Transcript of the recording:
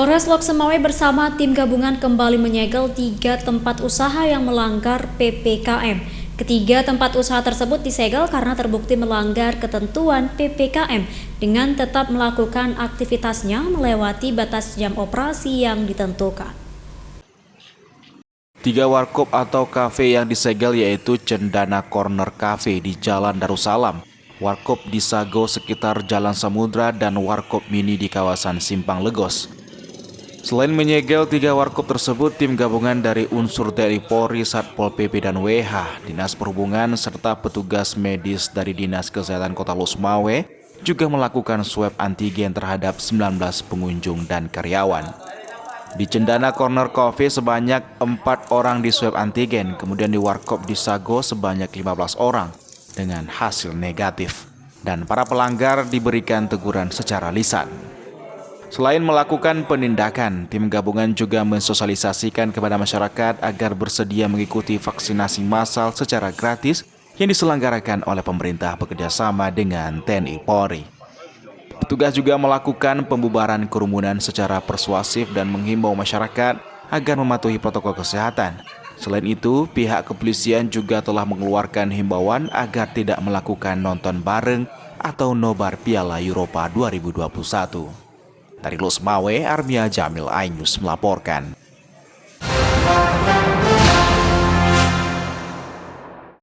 Polres Loksemawe bersama tim gabungan kembali menyegel 3 tempat usaha yang melanggar PPKM. Ketiga tempat usaha tersebut disegel karena terbukti melanggar ketentuan PPKM dengan tetap melakukan aktivitasnya melewati batas jam operasi yang ditentukan. 3 warkop atau kafe yang disegel yaitu Cendana Corner Cafe di Jalan Darussalam, warkop di Sago sekitar Jalan Samudra, dan warkop mini di kawasan Simpang Legos. Selain menyegel 3 warkop tersebut, tim gabungan dari unsur TNI Polri, Satpol PP dan WH, Dinas Perhubungan serta petugas medis dari Dinas Kesehatan Kota Loksemawe juga melakukan swab antigen terhadap 19 pengunjung dan karyawan. Di Cendana Corner Cafe sebanyak 4 orang di swab antigen, kemudian di warkop di Sago sebanyak 15 orang dengan hasil negatif, dan para pelanggar diberikan teguran secara lisan. Selain melakukan penindakan, tim gabungan juga mensosialisasikan kepada masyarakat agar bersedia mengikuti vaksinasi massal secara gratis yang diselenggarakan oleh pemerintah bekerjasama dengan TNI Polri. Petugas juga melakukan pembubaran kerumunan secara persuasif dan menghimbau masyarakat agar mematuhi protokol kesehatan. Selain itu, pihak kepolisian juga telah mengeluarkan himbauan agar tidak melakukan nonton bareng atau nobar Piala Eropa 2021. Dari Loksemawe, Armia Jamil, iNews melaporkan.